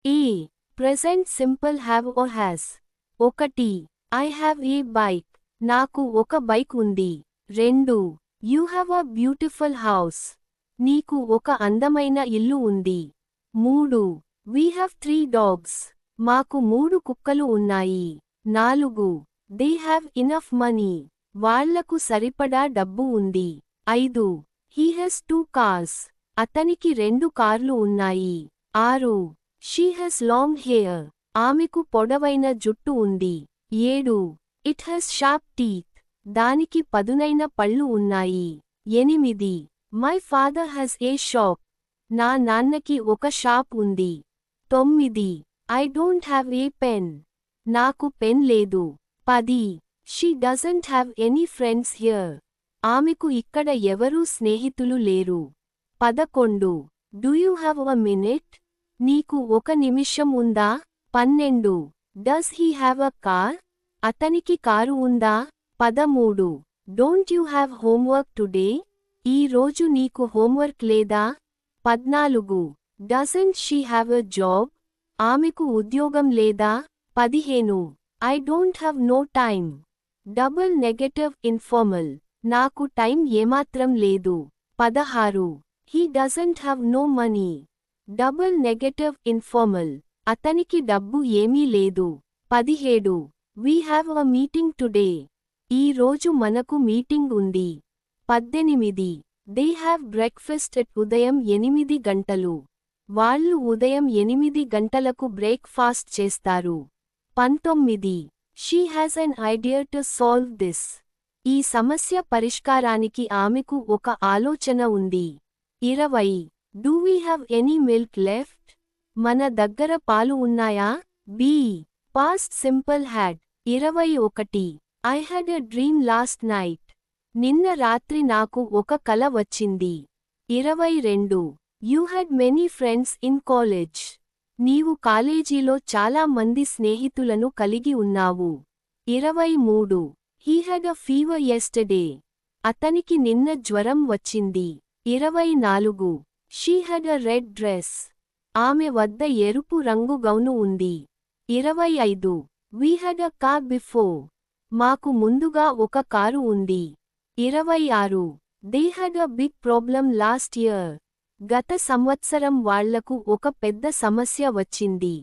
A. Present simple have or has. 1. I have a bike. నాకు ఒక bike ఉంది. 2. You have a beautiful house. నీకు ఒక అందమైన ఇల్లు ఉంది. 3. We have 3 dogs. మాకు 3 కుక్కలు ఉన్నాయి. 4. They have enough money. వాళ్లకు సరిపడా డబ్బు ఉంది. 5. He has 2 cars. అతనికి 2 కార్లు ఉన్నాయి. 6. She has long hair. ఆమెకు పొడవైన జుట్టు ఉంది. 7. It has sharp teeth. దానికి పదునైన పళ్ళు ఉన్నాయి. 8. My father has a shop. నా నాన్నకి ఒక షాప్ ఉంది. 9. I don't have a pen. నాకు పెన్ లేదు. 10. She doesn't have any friends here. ఆమెకు ఇక్కడ ఎవరూ స్నేహితులు లేరు. 11. Do you have a minute? నీకు ఒక నిమిషం ఉందా? 12. Does he have a car? అతనికి కారు ఉందా? 13. Don't you have homework today? ఈ రోజు నీకు హోంవర్క్ లేదా? 14. Doesn't she have a job? ఆమెకు ఉద్యోగం లేదా? 15. I don't have no time. Double negative informal. నాకు టైం ఏమాత్రం లేదు. 16. He doesn't have no money. Double negative informal. అతనికి డబ్బు ఏమీ లేదు. 17. We have a meeting today. ఈ రోజు మనకు మీటింగ్ ఉంది. 18. They have breakfast at ఉదయం 8 గంటలు. వాళ్ళు ఉదయం 8 గంటలకు బ్రేక్ఫాస్ట్ చేస్తారు. 19. She has an idea to solve this. ఈ సమస్య పరిష్కారానికి ఆమెకు ఒక ఆలోచన ఉంది. 20. Do we have any milk left? మన దగ్గర పాలు ఉన్నాయా? B. Past simple had. 21. I had a dream last night. నిన్న రాత్రి నాకు ఒక కల వచ్చింది. 22. You had many friends in college. నీవు కాలేజీలో చాలా మంది స్నేహితులను కలిగి ఉన్నావు. 23. He had a fever yesterday. అతనికి నిన్న జ్వరం వచ్చింది. 24. She had a red dress. ఆమె వద్ద ఎరుపు రంగు గౌను ఉంది. 25. We had a car before. మాకు ముందుగా ఒక కారు ఉంది. 26. They had a big problem last year. గత సంవత్సరం వాళ్లకు ఒక పెద్ద సమస్య వచ్చింది.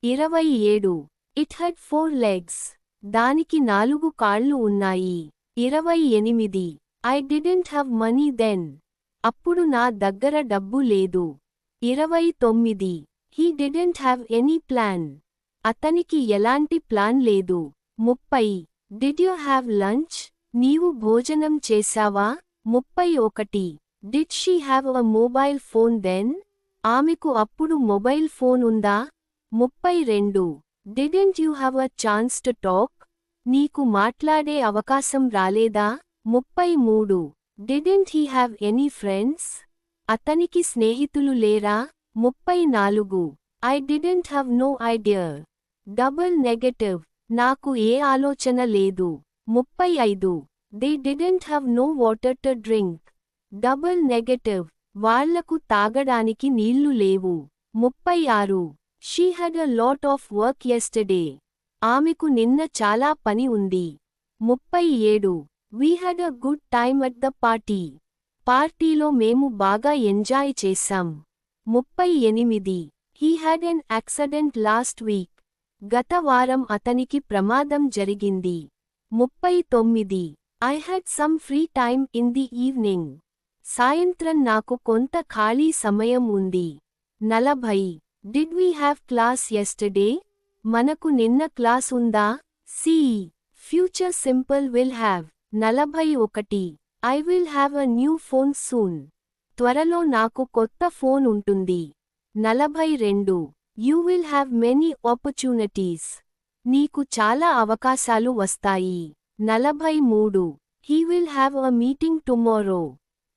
27. It had 4 legs. దానికి 4 కాళ్ళు ఉన్నాయి. 28. I didn't have money then. అప్పుడు నా దగ్గర డబ్బు లేదు. 29. He didn't have any plan. అతనికి ఎలాంటి ప్లాన్ లేదు. 30. Did you have lunch? నీవు భోజనం చేశావా? 31. Did she have a mobile phone then? ఆమెకు అప్పుడు మొబైల్ ఫోన్ ఉందా? 32. Didn't you have a chance to talk? నీకు మాట్లాడే అవకాశం రాలేదా? 33. Didn't he have any friends? అతనికి స్నేహితులు లేరా? 34. I didn't have no idea. Double negative. నాకు ఏ ఆలోచన లేదు. 35. They didn't have no water to drink. Double negative. వాళ్లకు తాగడానికి నీళ్లు లేవు. 36. She had a lot of work yesterday. ఆమెకు నిన్న చాలా పని ఉంది. 37. We had a good time at the party. పార్టీలో మేము బాగా ఎంజాయ్ చేశాం. 38. He had an accident last week. గత వారం అతనికి ప్రమాదం జరిగింది. 39. I had some free time in the evening. సాయంత్రం నాకు కొంత ఖాళీ సమయం ఉంది. 40. Did we have class yesterday? మనకు నిన్న క్లాస్ ఉందా? C. Future simple will have. 41. I will have a new phone soon. త్వరలో నాకు కొత్త ఫోన్ ఉంటుంది. 42. You will have many opportunities. నీకు చాలా అవకాశాలు వస్తాయి. 43. He will have a meeting tomorrow.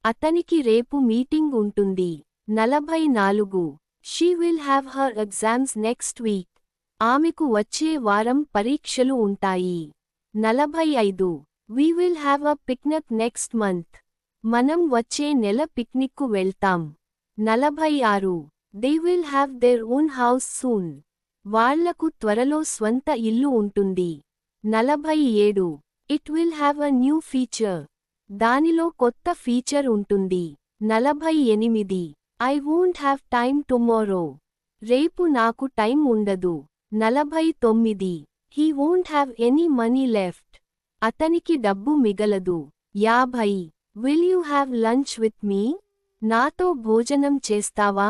అతనికి రేపు మీటింగ్ ఉంటుంది. 44. She will have her exams next week. ఆమెకు వచ్చే వారం పరీక్షలు ఉంటాయి. 45. We will have a picnic next month. మనం వచ్చే నెల పిక్నిక్కు వెళ్తాం. 46. They will have their own house soon. వాళ్లకు త్వరలో స్వంత ఇల్లు ఉంటుంది. 47. It will have a new feature. దానిలో కొత్త ఫీచర్ ఉంటుంది. 48. I won't have time tomorrow. రేపు నాకు టైం ఉండదు. 49. He won't have any money left. అతనికి డబ్బు మిగలదు. 50. Will you have lunch with me. నాతో భోజనం చేస్తావా?